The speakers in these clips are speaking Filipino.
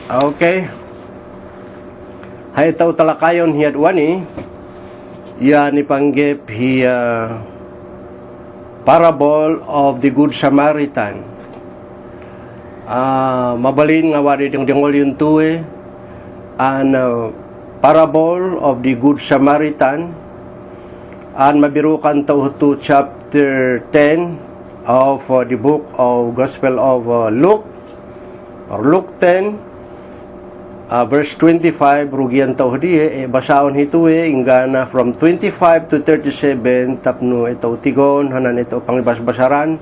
Okay. Hay tau talakayon hiat wani ya ni panggep hiya parable of the Good Samaritan. Mabalin nga wari ding dingol yun tuwe an parable of the Good Samaritan an mabirukan tau to chapter 10 of the book of Gospel of Luke or Luke 10 verse 25 rugian tau hadiye basaon hituwe ingana from 25 to 37 tapno ito tigon hanan ito pangbasbasaran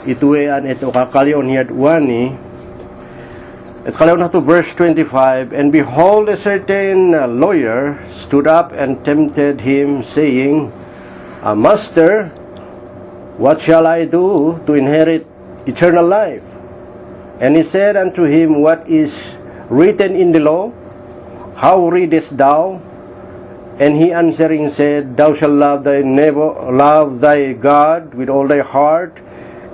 ituwe an ito kakalion hiyad wani at kalion na to verse 25. And behold, a certain lawyer stood up and tempted him, saying, Master, what shall I do to inherit eternal life? And he said unto him, What is written in the law? How readest thou? And he answering said, Thou shalt love thy neighbor, love thy God with all thy heart,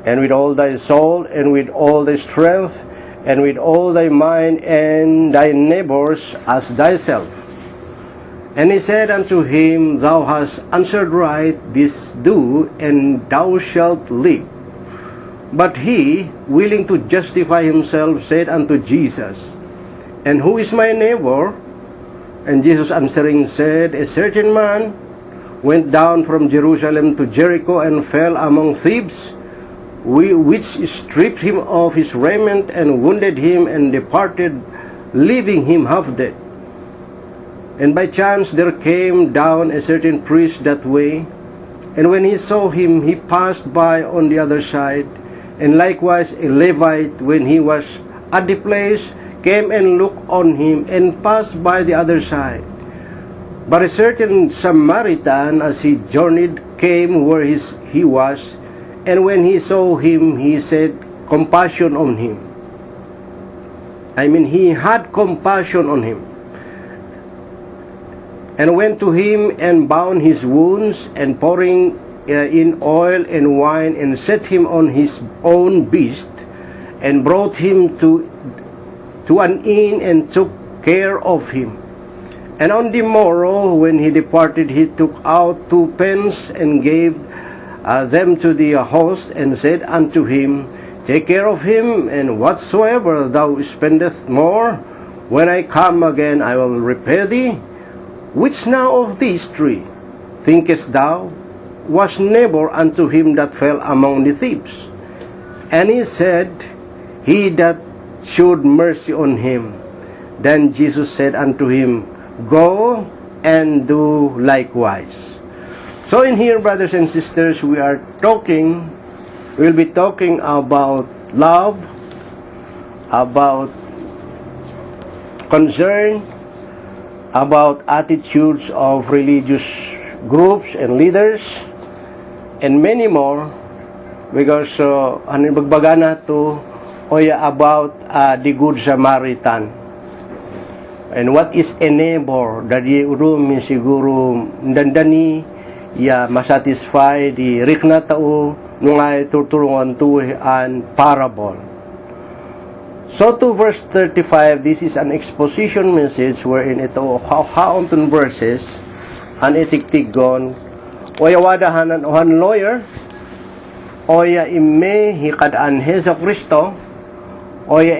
and with all thy soul, and with all thy strength, and with all thy mind, and thy neighbors as thyself. And he said unto him, Thou hast answered right, this do, and thou shalt live. But he, willing to justify himself, said unto Jesus, And who is my neighbor? And Jesus answering said, A certain man went down from Jerusalem to Jericho and fell among thieves, which stripped him of his raiment and wounded him and departed, leaving him half dead. And by chance there came down a certain priest that way, and when he saw him, he passed by on the other side. And likewise a Levite, when he was at the place, came and looked on him, and passed by the other side. But a certain Samaritan, as he journeyed, came where he was, and when he saw him, he said compassion on him. He had compassion on him, and went to him and bound his wounds, and pouring in oil and wine, and set him on his own beast, and brought him to an inn, and took care of him. And on the morrow, when he departed, he took out 2 pence, and gave them to the host, and said unto him, Take care of him, and whatsoever thou spendest more, when I come again I will repay thee. Which now of these 3 thinkest thou was neighbor unto him that fell among the thieves? And he said, He that showed mercy on him. Then Jesus said unto him, Go and do likewise. So in here, brothers and sisters, we'll be talking about love, about concern, about attitudes of religious groups and leaders, and many more, because bagbaga na to about the Good Samaritan. And what is a neighbor? Dari urumi siguro dandani ya masatisfy di rikna tao nungay tutulungan tuwi an parable. So to verse 35, this is an exposition message wherein ito haunton verses an itiktigon oya wadahanan ohan lawyer oya imme hikadaan Heso Kristo oya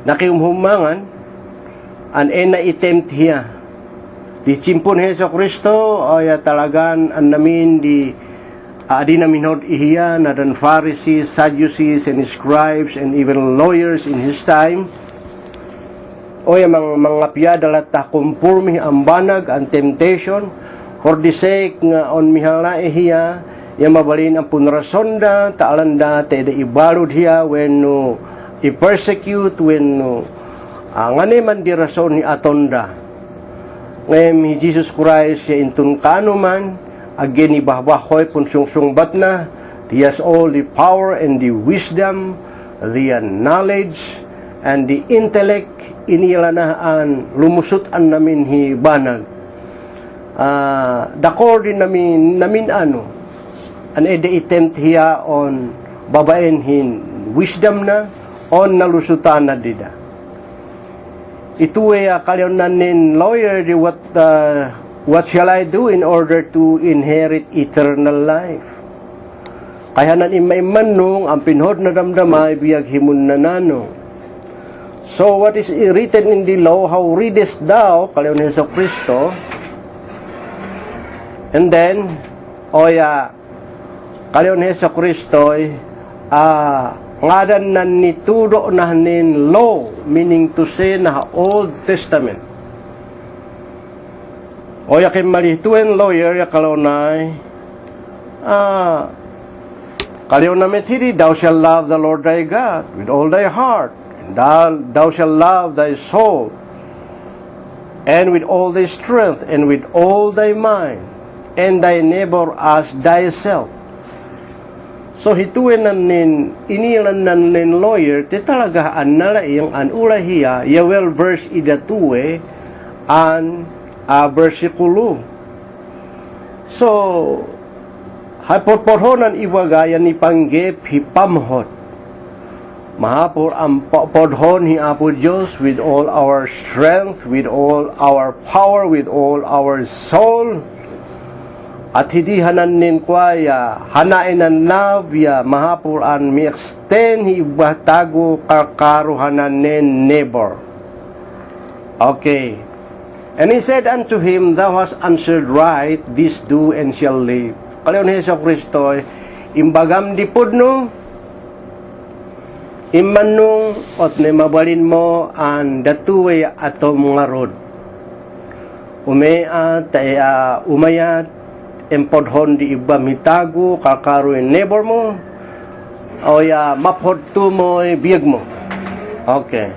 nakiumhumangan an itempt hiya di cimpun Heso Kristo oya talagan an namin di namin hod ihiya na dan Pharisees, Sadducees, and scribes, and even lawyers in his time. Oya mga piyadalat ta kumpurmi ang banag, ang temptation, for the sake nga on mihala ihiya, yung mabalin ang punrasonda, taalanda, te de ibalod hiya, when i-persecute, when nganeman di rason ni atonda. Ngayon, Jesus Christ, siya intun kanuman, again ibahbahoy pun sungsungbat na, he has all the power and the wisdom, the knowledge, and the intellect, inilanaan, lumusot-an namin hi banag. Dakor din namin ano, an ede attempt hiya on babaen hin wisdom na, on nalusutan na dida. Ito ay kalyon na nin lawyer di what shall I do in order to inherit eternal life? Kaya nan imaimanong ang pinhod na damdamay biyag himun na nanong. So what is written in the law, how readest thou, kalyon ni Hesus Kristo? And then, kalyon ni Hesus Kristo, ngadan na nitudo na nin law, meaning to say na Old Testament. O yakin malituin lawyer, yakalonay, kalyon na metiri, thou shall love the Lord thy God with all thy heart, and thou shall love thy soul, and with all thy strength, and with all thy mind, and thy neighbor as thyself. So hituin na inilan na nin lawyer, ti talaga an nalaing an ulahiya, yawel verse idatuwe, an versikulo. So, hapot-podhonan iwagayan ni panggep hipamhot. Mahapor ang podhon hi Apo Diyos with all our strength, with all our power, with all our soul. At hindi hanan nin kwaya, hanain ang love ya, mahapor ang mi-extend hi ibatago kakaruhanan nin neighbor. Okay. And he said unto him, thou hast answered right, this do and shall live. Kalyon ni Hesus Kristo, imbagam dipod no, imanong ot ne mabalin mo ang datuwe ato mga rod. Umayat, empodhon di iba mitago, kakaroin neighbor mo, o mapod to mo, biyag mo. Okay.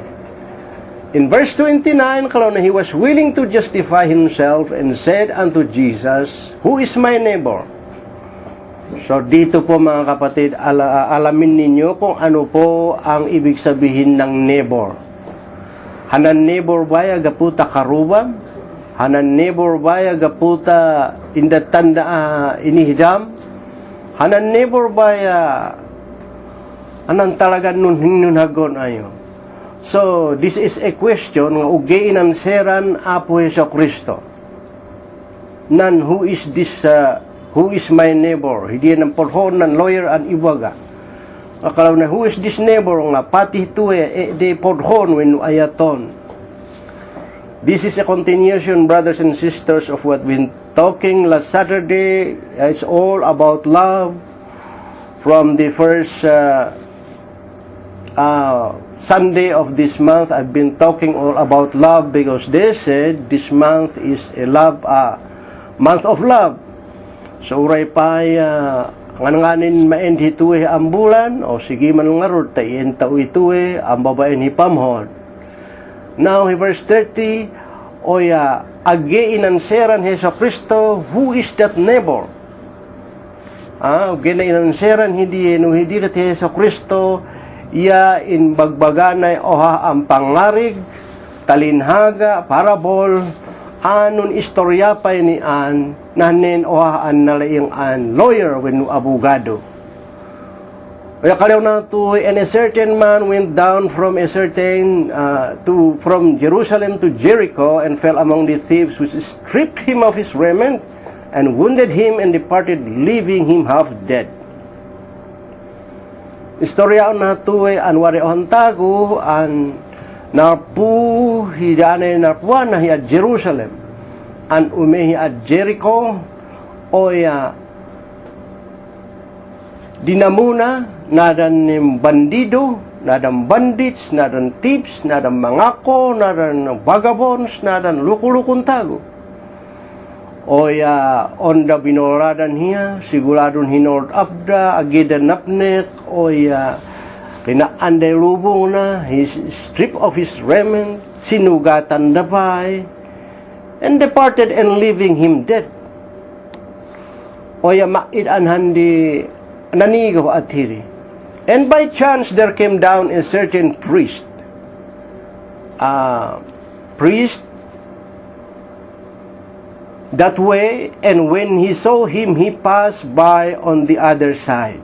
In verse 29, kalon, he was willing to justify himself and said unto Jesus, who is my neighbor? So dito po mga kapatid, alamin ninyo kung ano po ang ibig sabihin ng neighbor. Hanan neighbor baya gaputa karubam? Hanan neighbor baya gaputa indatanda inihidam? Hanan neighbor baya anan talaga nun hagon ayo. So this is a question nga ugiin ang seran Apo Hesus Kristo. Nan who is this who is my neighbor? Hindi ng porhon ng lawyer an iwaga. Akalaw na who is this neighbor nga pati tuwe de porhon when ayaton. This is a continuation, brothers and sisters, of what we've been talking last Saturday. It's all about love. From the first Sunday of this month, I've been talking all about love because they said this month is a month of love. So, uray pa nganganin maend hituwe ang bulan, o sige man ngarod, tayin tao ituwe, ang babaen hipamhod. Now, verse 30, agi inanseran Hesus Kristo, who is that neighbor? Gina inanseran, hindi kat Hesus Kristo, in bagbaganay oha ang pangarig, talinhaga, parabol, anon istorya pa ni an, nanin oha an nalaing an lawyer when abogado. Kaya kalaw na to, and a certain man went down from from Jerusalem to Jericho and fell among the thieves, which stripped him of his raiment and wounded him and departed, leaving him half dead. Istorya na to anwari ohantago an narpu hidane narpuan na hi at Jerusalem an umehi at Jericho dinamuna nadan bandido, nadan bandits, nadan thieves, nadan mangako, nadan vagabonds, nadan lukulukong tago. Onda binoradan hiya, siguradon hinord abda, agidan napnek, pinaanday lubong na, he stripped of his raiment, sinugatan dabay, and departed and leaving him dead. Maidan handi nanigaw at hiri. And by chance there came down a certain priest that way, and when he saw him, he passed by on the other side.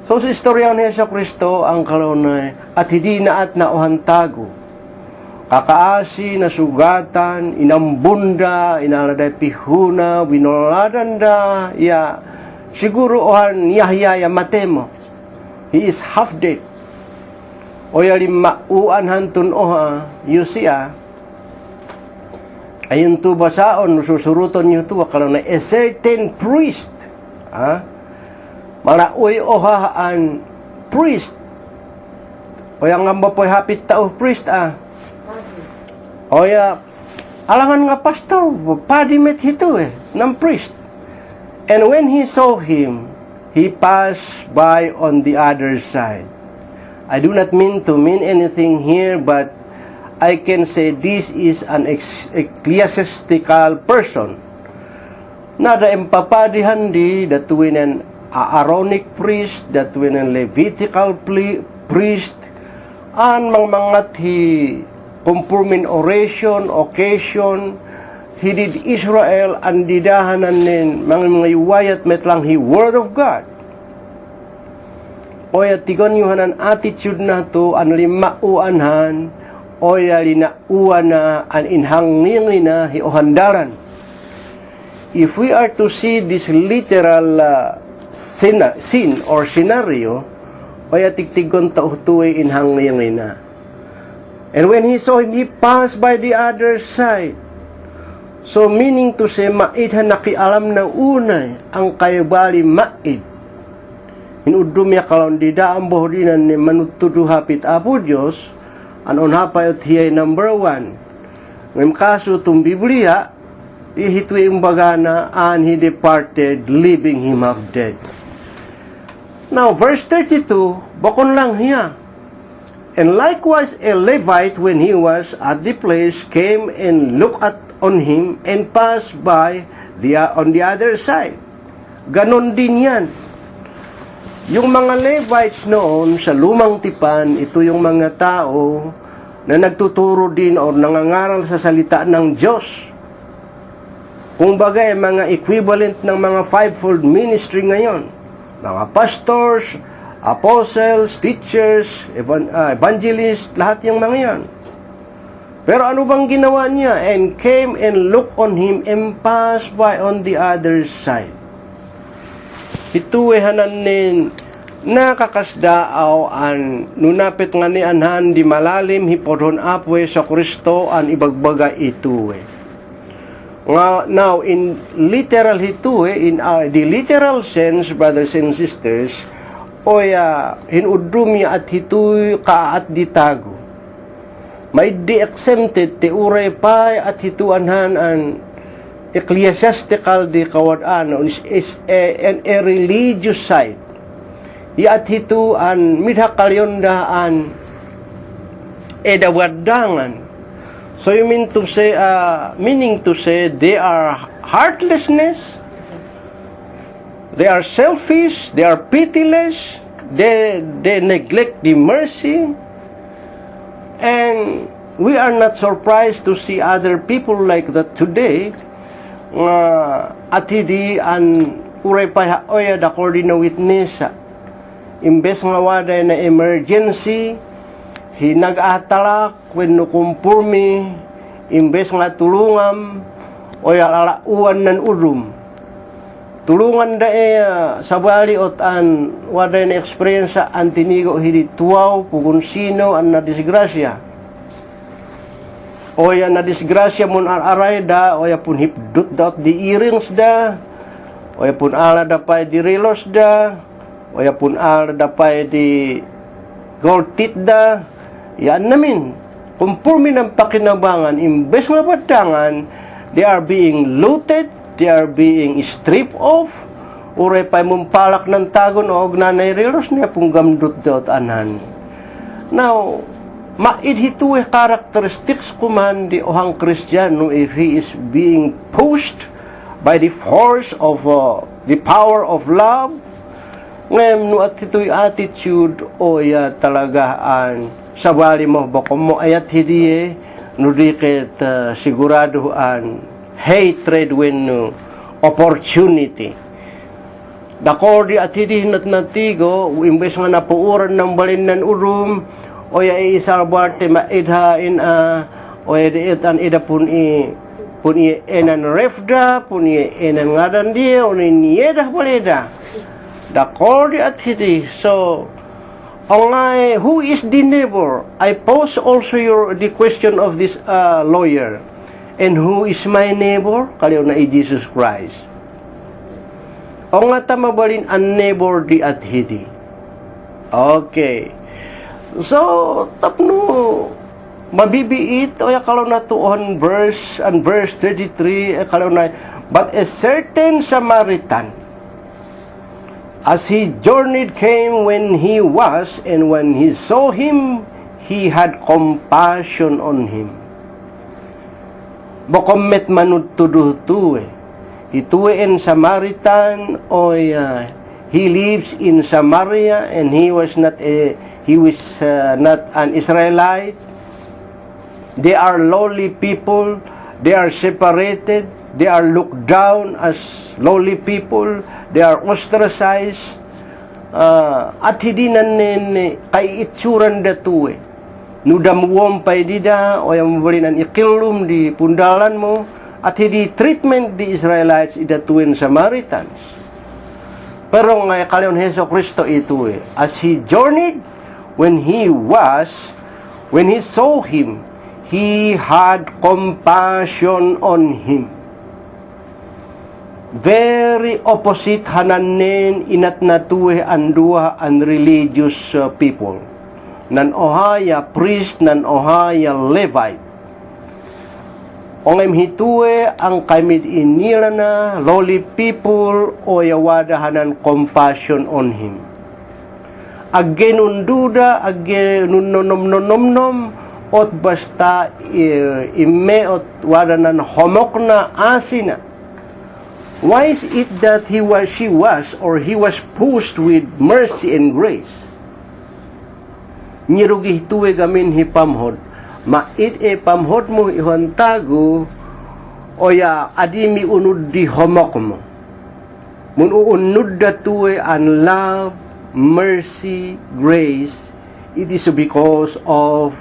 So sa istorya ni Hesus Kristo ang kalunay at hindi na at nauhantago. Kakaasi na sugatan, inambunda, inaladay pihuna, winoladan da, ya siguro ohan Yahya matemo. He is half dead. O yalim mauan hantun oha, yusiya, ayun to basaon, susuruton nyo to, kalau na a certain priest, malauy ohaan priest, o yang nga po hapit tao priest, o ya, alangan nga pastor, padimet hito ng priest. And when he saw him, he passed by on the other side. I do not mean to mean anything here, but I can say this is an ecclesiastical person. Nada empapadihan di datuin an Aaronic priest, datuin an Levitical priest, an mangat hi confirming oration, occasion, he did Israel an didahanan nin mga iwayat metlang hi word of God. Oya tigon yuhanan attitude na to an limauanhan, oya linauan na an inhangningi na hiohandaran. If we are to see this literal scene or scenario, oya tigtigon tautuay inhangningi na. And when he saw him, he passed by the other side. So meaning to say, maidhan nakialam na unay ang kayabali maid. Inudum ya kalon di daang bohdinan ni manutudu hapit apo Diyos, anon hapayot hiyay number 1. Ngayong kaso itong Biblia, ihitwi yung bagana, and he departed, leaving him half dead. Now, verse 32, bakon lang hiya. And likewise a Levite, when he was at the place, came and looked on him, and passed by on the other side. Ganon din yan. Yung mga Levites noon sa lumang tipan, ito yung mga tao na nagtuturo din o nangangaral sa salita ng Diyos. Kung bagay, mga equivalent ng mga fivefold ministry ngayon. Mga pastors, apostles, teachers, evangelists, lahat yung mga yan. Pero ano bang ginawa niya? And came and looked on him and passed by on the other side. Ituwehanan nin nakakasdaaw an nunapit nga ni anhan di malalim hipodhon apwe sa Kristo an ibagbaga ituwe. Now, in literal hituwe, in the literal sense, brothers and sisters, oya hinudrumi at hituwe ka at ditago. May di exempted ti uray pa at hituanhan an ecclesiastical di kawadaan is a religious side. Iat hito an midha kalyondaan edawadangan. So you mean to say, meaning to say they are heartlessness, they are selfish, they are pitiless, they neglect the mercy, and we are not surprised to see other people like that today. At hindi an uray pa oya da na witness imbes nga waday na emergency hinag-atalak when nukumpurmi imbes nga tulungam oya lalauan nan udum tulungan da sabali ot an waday na experience an tinigo hidi tuwaw pugun sino an na disgrasya. Oya na disgrasya mun aray da, oya pun hipdut da di earrings da, oya pun ala da pay di relos da, oya pun ala da pay di gold teeth da, yan namin. Kumpurmi ng pakinabangan, imbes nga badangan, they are being looted, they are being stripped off, uray pay mumpalak ng tagon o nanay relos niya pung gamdut da ot anan. Now, maidhituwe characteristics kuman di ohang Kristiyano if he is being pushed by the force of the power of love. Ngayon, no at ito'y attitude o ya talagaan sabali mo bako mo ayat hidiye no dikit siguraduhan hatred when opportunity. Dakordi at hindi natigo, imbes nga napuuran ng balin ng urum, o ya isarbarte maidhain o ya diitan ida pun enan refda, pun enan ngadan dia, o niyedah baleda. Dakordi at hindi. So, who is the neighbor? I pose also the question of this lawyer. And who is my neighbor? Kaliw na Jesus Christ. O nga tamabalin ang neighbor di at hidi. Okay. So, tapno, mabibiit, o kalau na to on verse 33, kalau na, but a certain Samaritan, as he journeyed came when he was, and when he saw him, he had compassion on him. Bokomet manud tuduh tuwe. Ituwe in Samaritan, he lives in Samaria, and he was not an Israelite. They are lowly people. They are separated. They are looked down as lowly people. They are ostracized. At hindi na kay itsuran datuwe. Nudamuwam pay dida, o yung mabalinan ikilum di pundalan mo, at hindi treatment di Israelites idatuin Samaritans. Pero nga kaliyon Heso Kristo ito as he journeyed, when he saw him, he had compassion on him. Very opposite hananin inat natuwe andua unreligious people. Nan ohaya priest, nan ohaya Levite. Ongem hituwe ang kamid inila na lowly people o yawadahanan compassion on him. Agenunduda, agenunomnomnomnom, ot basta ime ot wadanan homok na asina. Why is it that he was pushed with mercy and grace? Nirugi hituwe gamin hipamhod. Mait pamhod mo ihantago o ya adimi unud di homok mo. Mun uunod datuwe an love, mercy, grace, it is because of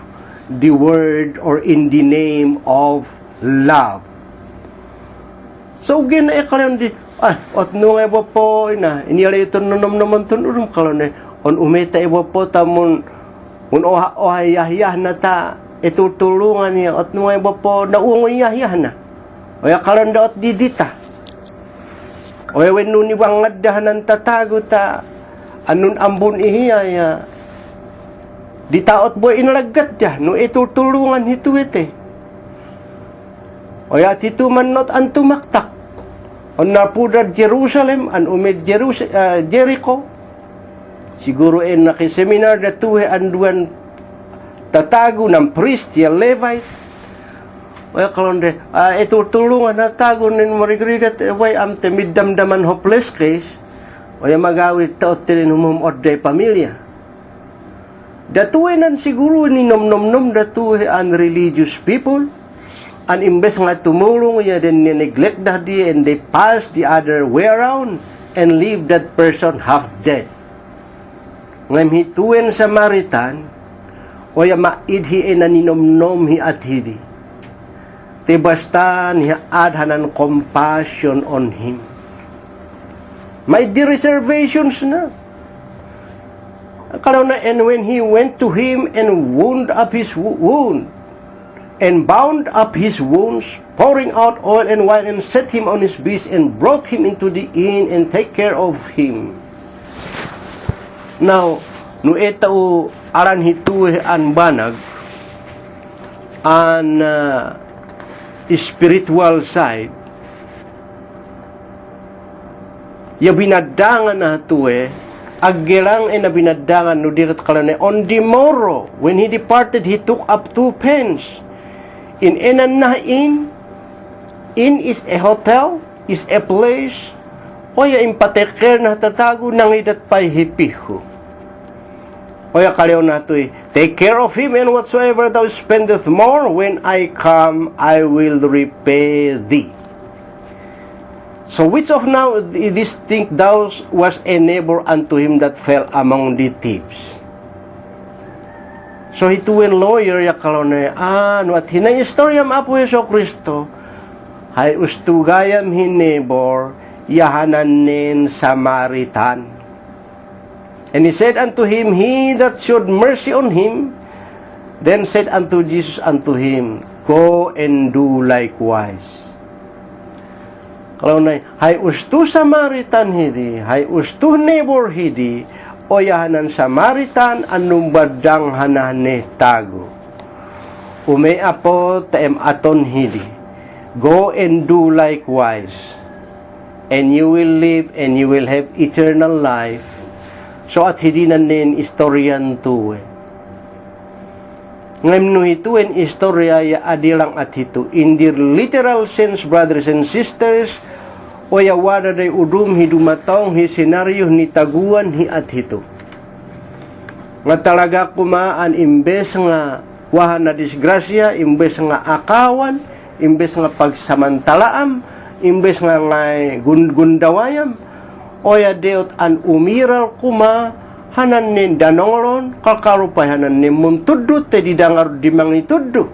the word or in the name of love. So ginaekalayon di ot nungay bo po ina inila ito nunom naman tunurum kalon on umeta ibo po tamon un ohayah na ta itutulungan niya at nungay ba po naungayah na o ya kalanda at didita o ya wenun ni wangadahan ng tatago ta anun ambun ihiya ya ditaot boy inalagat ya no itutulungan hito ite o ya tito man not an tumaktak on napudad Jerusalem an umid Jericho siguro nakiseminar datuhe anduan tatago ng priest, yung Levite. Well, kalonde, ito tulungan na tago ng marigrigat, way am temidamdaman hopeless case, o yung magawid taot tilin humumot day pamilya. Datuwe nan siguro ni nom-nom-nom datuwe unreligious people, an imbes nga tumulong ya then neglect that di and they pass the other way around and leave that person half dead. Ngam hituwen Samaritan, o ya maidhi na ninomnom hi at hidi. Te basta niya adhanan compassion on him. May di reservations na. Kalaw na, and when he went to him and wound up his wound, and bound up his wounds, pouring out oil and wine, and set him on his beast, and brought him into the inn, and take care of him. Now, no etao aran hituwe an banag an spiritual side ya binadangan na hituwe aggelang na binadangan no dirat kalane on the morrow when he departed he took up 2 pence in enan na inn is a hotel, is a place o ya impateker na tatago nang idat pay hipiho. Oya kaliw na to'y, take care of him, and whatsoever thou spendeth more, when I come, I will repay thee. So which of now these think thou was a neighbor unto him that fell among the thieves? So hituin lawyer yakalo na no at hinay istoryam apo Yeso Kristo hay ustugayam hin neighbor yahananin Samaritan. And he said unto him, he that showed mercy on him, then said unto Jesus unto him, go and do likewise. Kalau na, hay ustu Samaritan hidi, hay ustu neighbor hidi, o yahanan Samaritan anong badang hanane tago. Umeapo taem aton hidi, go and do likewise, and you will live and you will have eternal life. So at hidi na nin istoryan tuwe. Ngayon no hituin istorya ya adilang at hito. In the literal sense, brothers and sisters, o ya wada day udum hidumatong hi senaryo ni taguan hi at hito. Nga talaga kumaan imbes nga wahan na disgrasya, imbes nga akawan, imbes nga pagsamantalaam, imbes nga ngay gundawayam, o ya deot an umiral kuma hanan nin danonglon kalkarupay hanan nin muntuddo te didangar di mangituddo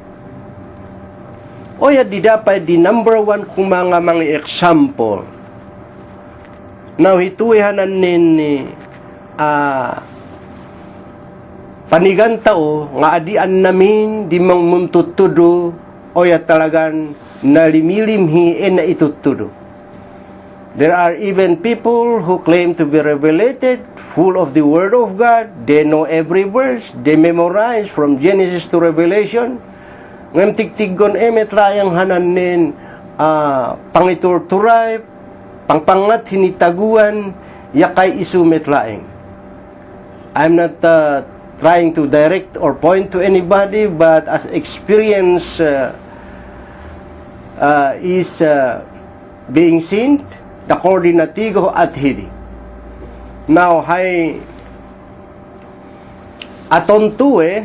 o ya didapay di number one kung mga example now hituwi hanan nin panigantao nga adian namin di mang muntuddo o ya talagan nalimilimhi na itutuddo. There are even people who claim to be revelated, full of the Word of God. They know every verse. They memorize from Genesis to Revelation. Ngam tigtigon emet layang hananin pangiturturay, pangpangat hinitaguan, yakay isumet laeng. I'm not trying to direct or point to anybody, but as experience is being seen, the coordinatigo at hidi. Now, hay aton tuwe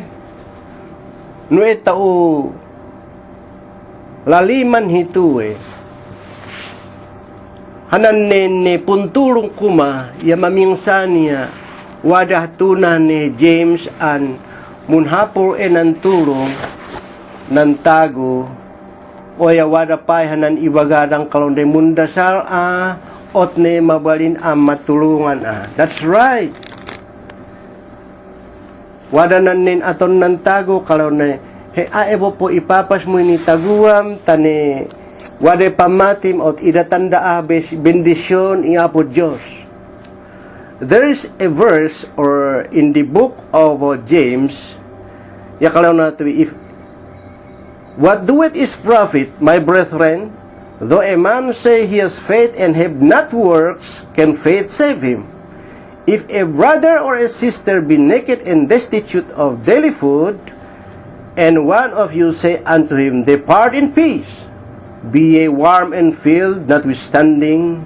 no etau laliman hituwe hanan ne puntulong kuma ya mamingsan niya wadah tunan ni James an munhapor enantulong nantago o ya wada pay hanan ibagadang kalonde mundasal ot ne mabalin matulungan That's right. Wada nanin aton nantago kalonde aebo po ipapas mo ni taguam tane wada pamatim ot idatanda bendisyon iapo Diyos. There is a verse or in the book of James yakalaw na to if what doeth is profit, my brethren, though a man say he has faith and have not works, can faith save him? If a brother or a sister be naked and destitute of daily food, and one of you say unto him, depart in peace, be ye warm and filled, notwithstanding,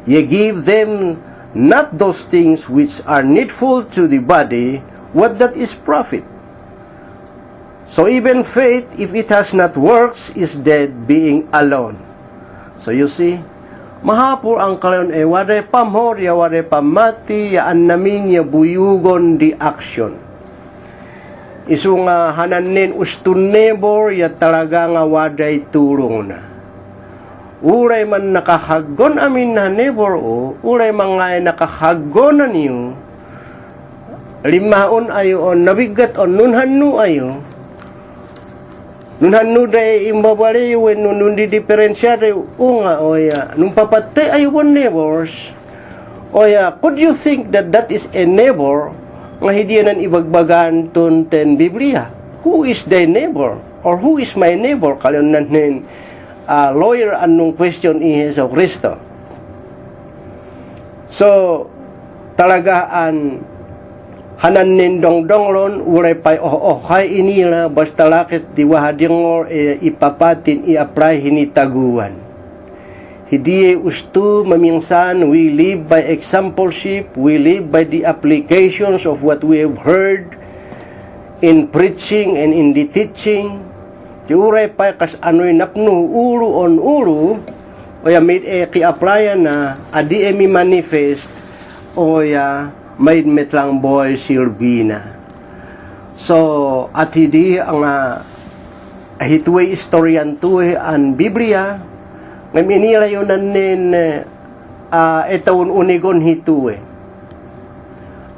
ye give them not those things which are needful to the body, what that is profit? So even faith, if it has not works, is dead, being alone. So you see, mahapur ang kalayon wade pamhor, ya wade pamati, ya namin ya buyugon di action. Isu nga hananin ustun neighbor, ya talaga nga waday tulong na. Uray man nakahagon amin na neighbor uray mga nakahagon na niyo, limaon ayo, nabigat nunhanu ayo, nunhanu day imbabali when nundi diferensyade unga oya nung papatay ay one neighbors oya could you think that that is a neighbor nga hidiyanan ibagbagan ton ten Biblia? Who is thy neighbor or who is my neighbor? Kalyon nanin lawyer anong question Hesus Kristo. So talagaan hanan nindong donglon uray pay kay inila basta lakit diwahadingor ipapatin i-apply hinitaguan. Hidiye ustu mamingsan we live by exampleship, we live by the applications of what we have heard in preaching and in the teaching. Di uray pay kas ano'y napno ulo on ulo o ya made ki-applyan na adi mi manifest o ya made metlang boy Silvina. So at hindi ang hituwe istoryan tuwe an Biblia ngam inilayo nanin etawon unigon hituwe.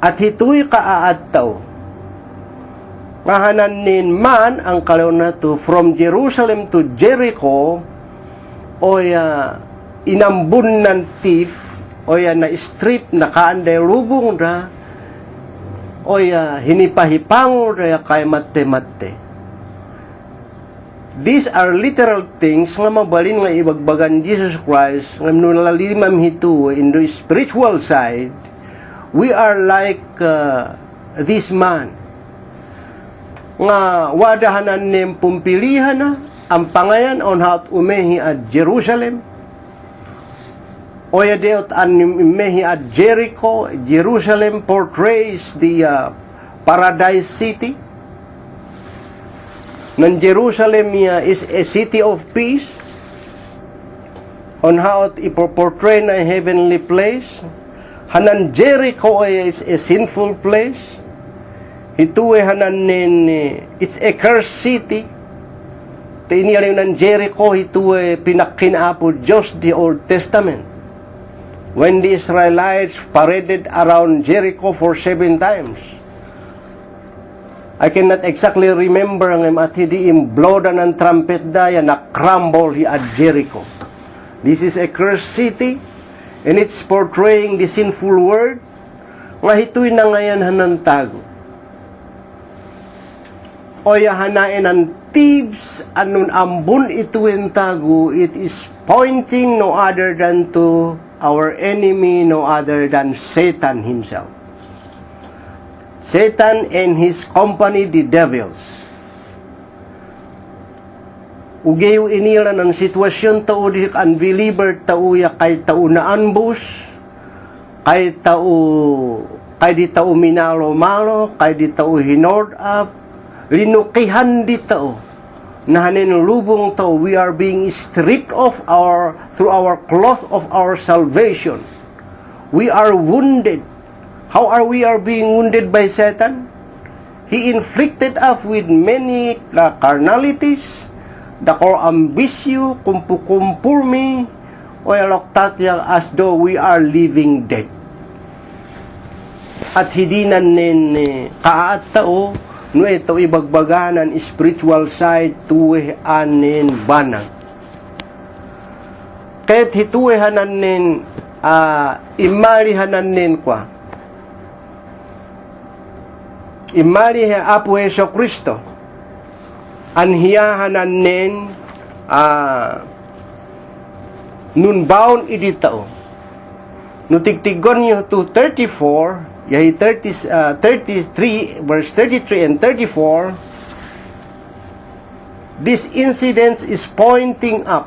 At hituwe kaaataw ngahanan nin man ang kalaw na to from Jerusalem to Jericho o ya inambun ng thief o ya na strip na kaanday lubong ra o ya hinipahipangol ra kay mate-mate. These are literal things nga mabalin nga ibagbagan Jesus Christ nga nulalimam hito in the spiritual side. We are like this man nga wadahanan nim pumpilihan na ang pangayan on how umehi at Jerusalem o ya deot an umehi at Jericho. Jerusalem portrays the paradise city. Nan Jerusalem is a city of peace on how it ipoportray na heavenly place. Hanan Jericho is a sinful place. Ituwe hanan it's a cursed city. Tiniyali ng Jericho ituwe pinakinapo Diyos the Old Testament. When the Israelites paraded around Jericho for 7 times. I cannot exactly remember ng matidi imbloda ng trumpet daya na crumble at Jericho. This is a cursed city and it's portraying the sinful word. Nga hituwi na ngayon hanan tago. O yahanain ang thieves anun ambun ituin tago, it is pointing no other than to our enemy, no other than Satan himself. Satan and his company, the devils. Ugayo inila ng sitwasyon tao di unbeliever tao ya kay tao na ambush, kay di tao minalo-malo, kay di tao hinord up, linukihan di tao na hanin lubong tao. We are being stripped of through our cloth of our salvation. We are wounded. How are we being wounded by Satan? He inflicted us with many carnalities, the core ambisyo, kumpukumpurmi, o yaloktatya as though we are living dead. At hidinan nin kaat tao no ito ibagbaganan spiritual side tuwe anin banang. Kahit hituwehanan nin imalihanan nin kwa. Imalihe apo Yeso Kristo. Anhiyahanan nin nun baon iditao. Nutigtigon nyo to 34 yahi 33 verse 33 and 34. This incident is pointing up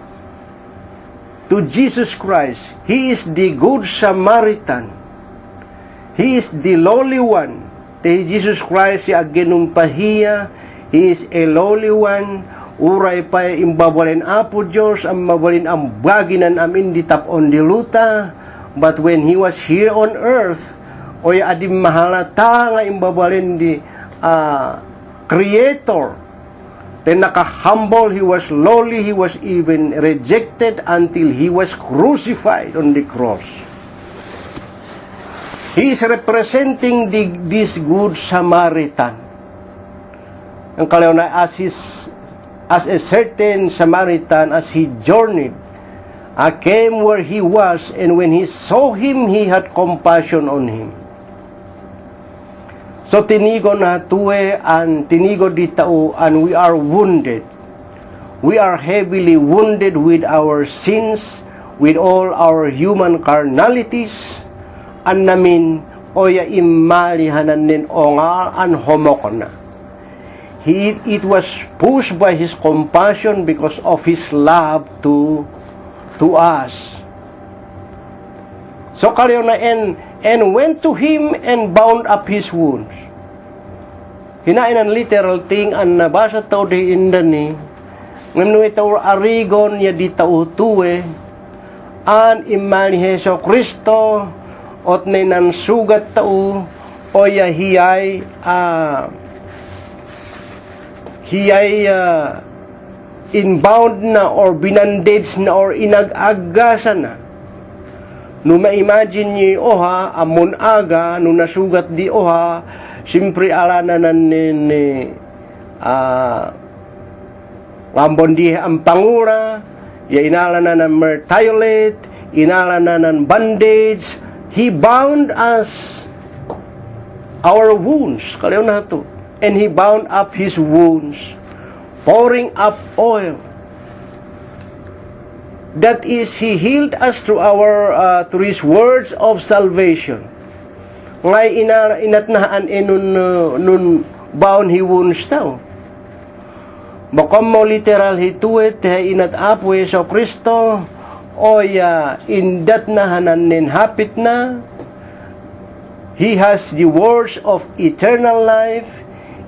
to Jesus Christ. He is the good Samaritan. He is the lowly one. Jesus Christ ya ginumpahiya. He is a lowly one. Uray pa imbabalin apo Diyos ang mabalin ang baginan amin di tapon di luta. But when He was here on earth, o adim mahalata nga imbabalin di Creator, then naka-humble, He was lowly, He was even rejected until He was crucified on the cross. He is representing this good Samaritan. Ang kalaw na as a certain Samaritan, as he journeyed, came where he was, and when he saw him, he had compassion on him. So tinigo na tuwe and tinigo di tao, and we are wounded. We are heavily wounded with our sins, with all our human carnalities, and namin oya imalihanan nin ongal an homokon na. It was pushed by His compassion because of His love to us. So kaliyo na and went to him and bound up his wounds. Hinain ang literal thing ang nabasa tao di indani. Ngam ito arigon ya di tao tuwe an iman ni Heso Kristo ot nan sugat tao o ya hiyay inbound na or binandage na or inag-agasa na. No ma-imagine niyo oha amon aga no nasugat di oha simpre ala na ni lambon di ang pangura ya inala na ng mertiolate, inala na ng bandage. He bound us our wounds, kalayo na to, and he bound up his wounds, pouring up oil. That is, he healed us through through his words of salvation. Ngay inatnahan nun bound he wounds tao. Bakom mo literal hituet inat apwe sa Kristo o ya indat na hananin hapit na. He has the words of eternal life,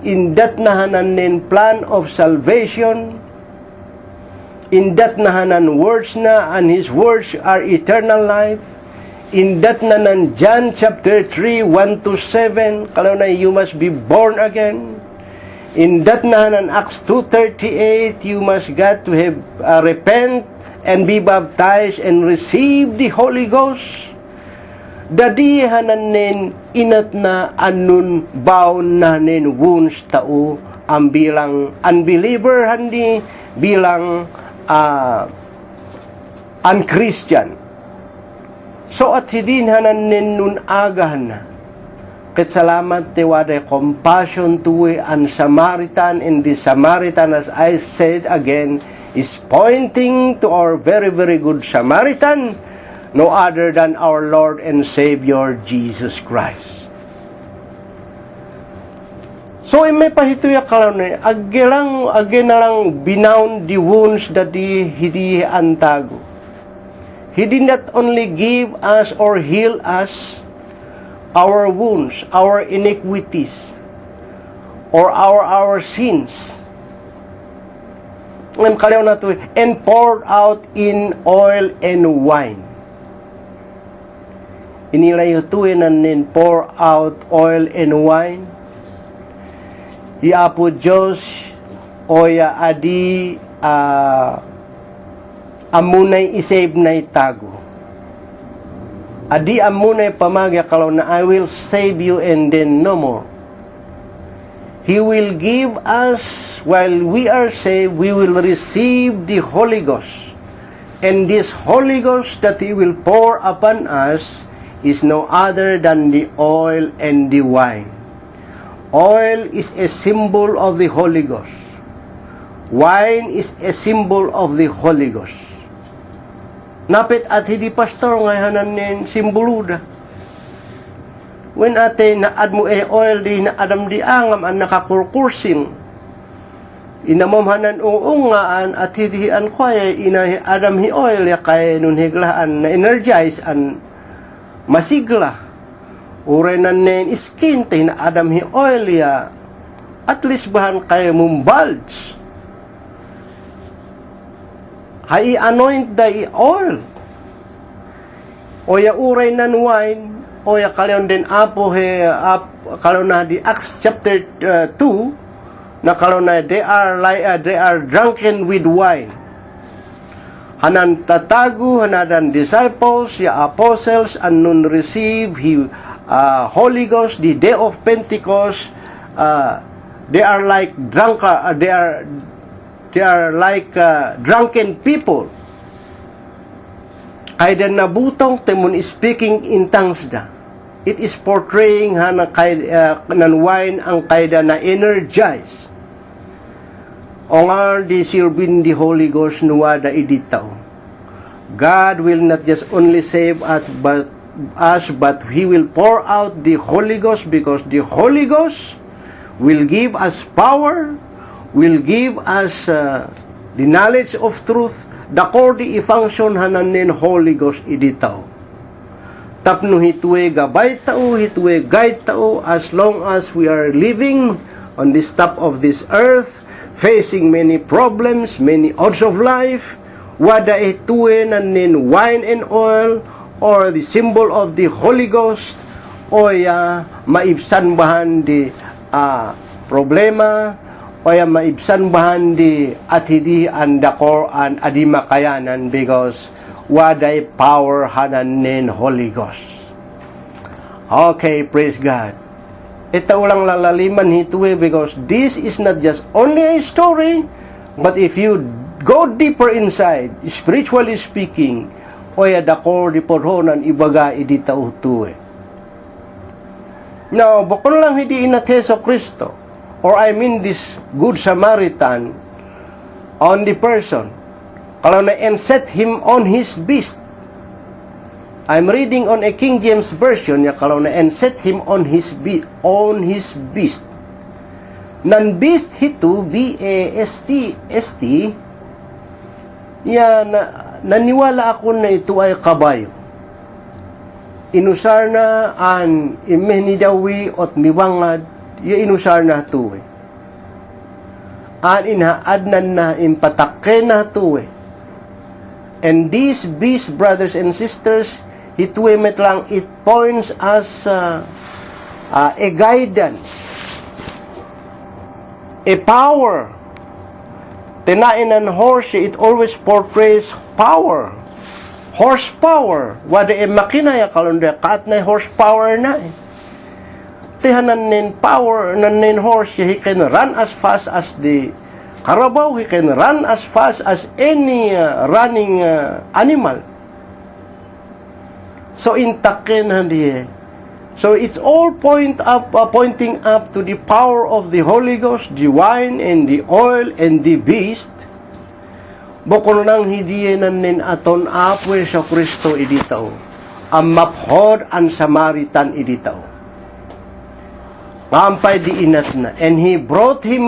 indat na hananin plan of salvation, indat na hanan words na, and his words are eternal life. Indat na nan John chapter 3 1 to 7 kalau na you must be born again. In that na nan Acts 2:38, you must got to have repent and be baptized and receive the Holy Ghost. Dadi hananin inat na anun baon nanin wounds tao ang bilang unbeliever handi bilang unchristian. So at hidin hananin nun agahan na. Ket salamat te wade compassion to an Samaritan, and the Samaritan, as I said again, is pointing to our very, very good Samaritan, no other than our Lord and Savior Jesus Christ. So may pahituya kalaw na agi na lang binound the wounds that he antago. He did not only give us or heal us our wounds, our iniquities, or our sins. And poured out in oil and wine. Inilay ito and pour out oil and wine. Iapo Diyos o adi amunay isave na itago. Adi amunay pamagya kalau na I will save you and then no more. He will give us, while we are saved, we will receive the Holy Ghost. And this Holy Ghost that He will pour upon us is no other than the oil and the wine. Oil is a symbol of the Holy Ghost. Wine is a symbol of the Holy Ghost. Napit at hindi pastor ngayon nin simboluda. When ate naad mo oil di na adam di angam an nakakurkursin. Inamomhanan uungaan at hindi an kwaye ina adam hi oil ya kay nun higlaan na energize an masigla. Urenan nin skin tay na adam hi oil ya at least bahan kay mumbulge. Hay anoint the oil. O ya uray nan wine, o ya kalayon din apo kalayon na di Acts chapter 2, na kalayon na they are drunken with wine. Hanan tatagu, hanadan disciples, ya apostles, and nun receive Holy Ghost, the day of Pentecost, they are like drunken people. Kaya nabutong temon speaking in tongues da. It is portraying nan wine ang kaya na energize. O nga di silbin the Holy Ghost nuwada iditaw. God will not just only save us, but He will pour out the Holy Ghost, because the Holy Ghost will give us power, will give us the knowledge of truth, the kordi i-function hananin Holy Ghost iditaw. Tapno hitwe gabay tao, hitwe guide tao, as long as we are living on this top of this earth, facing many problems, many odds of life, wada ituwe nanin wine and oil, or the symbol of the Holy Ghost, o ya maibsan bahan di problema, o ya maibsan bahan di at hindi andakor an adi makayanan, because waday power hananin Holy Ghost. Okay, praise God. Ito ulang lalaliman hito because this is not just only a story, but if you go deeper inside, spiritually speaking, oya dakor di porhonan ibaga idita utuwe. Now, bukod lang hindi inateso Kristo, or I mean this Good Samaritan, on the person, kalau na and set him on his beast. I'm reading on a King James version ya, kalau na and set him on his beast. Nan beast hito B-A-S-T ya naniwala ako na ito ay kabayo. Inusar na an imehnidawi ot miwangad ya inusar na tuwe. An inaadnan na impatakke na tuwe. And these beast, brothers and sisters, hituwe metlang it points as a guidance, a power. Tinain an horse, it always portrays power, horsepower. Wada makina ya kalunda kaat na horsepower na. Tihanan nin power nan horse, he can run as fast as the carabao, he can run as fast as any running animal. So intakin handi. So it's all pointing up to the power of the Holy Ghost, the wine and the oil and the beast. Bukod nang hidiyenan nin aton apwe sa Kristo iditaw. Ang maphod ang Samaritan iditaw. Mampay di inat na. And he brought him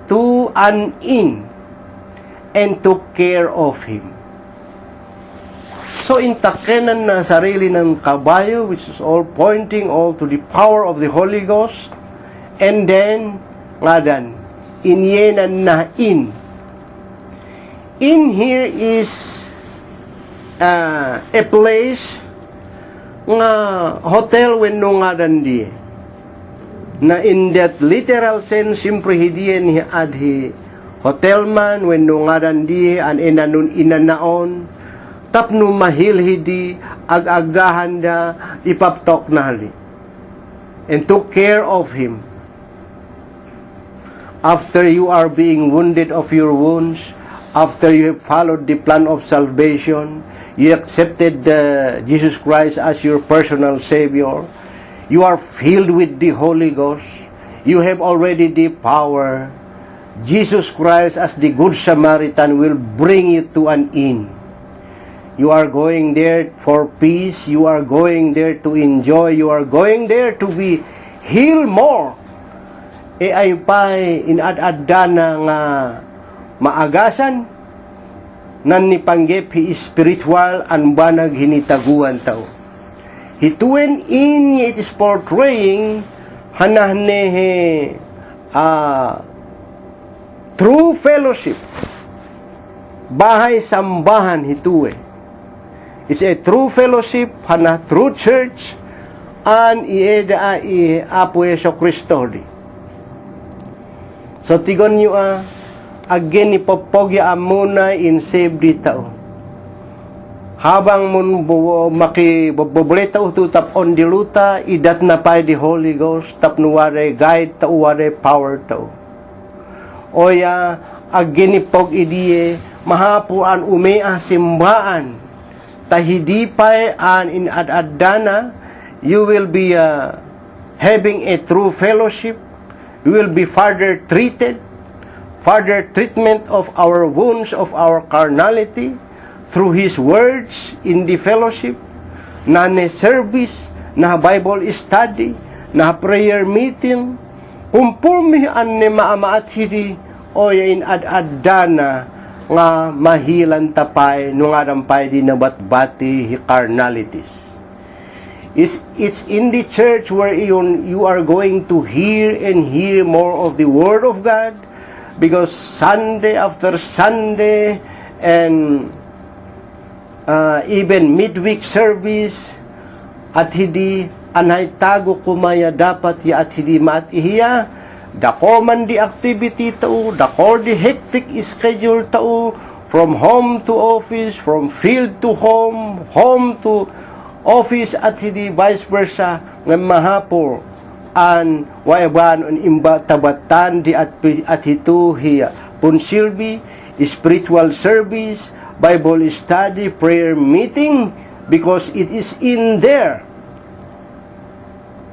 to an inn and took care of him. So intakenan na sarili ng kabayo, which is all pointing all to the power of the Holy Ghost. And then ngadan inyenan na in. In here is a place nga hotel wenno ngadan di. Na in that literal sense, simpre hidiyen hi adhi hotelman wenno ngadan di an inanun inanaon. Tapno mahilhidi ag-agahan da ipaptok na hali and took care of him. After you are being wounded of your wounds, after you have followed the plan of salvation, you accepted Jesus Christ as your personal Savior, you are filled with the Holy Ghost, you have already the power. Jesus Christ as the Good Samaritan will bring you to an inn. You are going there for peace. You are going there to enjoy. You are going there to be healed more. E ay pa'y inad-adana nga maagasan nan ni panggep hi spiritual an banag hinitaguan tao. Hituwen in it is portraying hanahne true fellowship. Bahay sambahan hituwe. It's a true fellowship, hana true church, and ieda apo Yesu Kristo di. So tigon nyo again ipopogya amuna in save di tao. Habang mun makiboboleta ututap on diluta, idat na pa di Holy Ghost, tapnuware guide tao, ware power tao. Oya, again ipog idiye, mahapuan umea simbaan, tahidipay an in adadana, you will be having a true fellowship. You will be further treatment of our wounds, of our carnality, through His words in the fellowship, na service, na Bible study, na prayer meeting, kumpumi an ni maamaat hidi, o in adadana, nga mahilan tapay nung arampay di nabatbati hi carnalities. It's in the church where you are going to hear and hear more of the Word of God, because Sunday after Sunday and even midweek service at hindi anay tago kumaya dapat ya at hindi maat ihiya dako man di activity tao dako di hectic schedule tao from home to office, from field to home, home to office at hindi vice versa ng mahapor an waiban on imba tabatan di at ito hiya punsilbi spiritual service, Bible study, prayer meeting because it is in there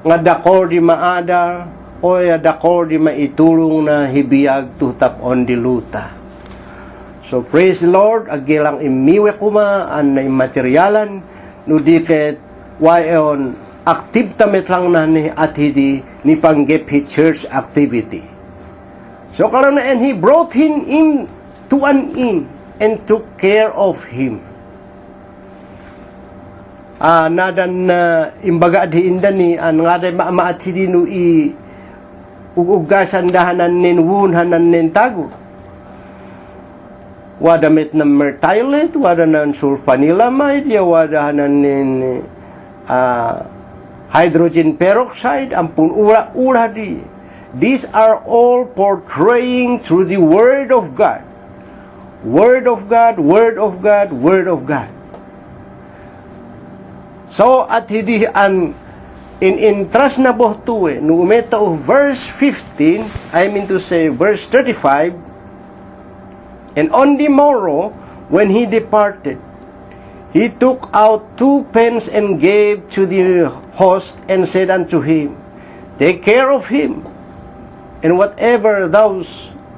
nga dako di maada o dako di maitulong na hibiyag tutap on di luta. So praise the Lord, agilang imiwe kuma an na materialan no diket wayon active tamet lang na ni at hindi ni panggep hi church activity. So karon and he brought him in to an inn and took care of him. Nadan imbaga di indan ni an nga maat hindi no i ugasan dahanan nin wunhanan nin tago. Wada met na mertylate, wada nan sulfanilamide, wada nin hydrogen peroxide, ampun ura di. These are all portraying through the Word of God. Word of God, Word of God, Word of God. So, at hindi in trust na bohto no umetaw verse 15, I mean to say verse 35, and on the morrow, when he departed, he took out 2 pence and gave to the host and said unto him, take care of him, and whatever thou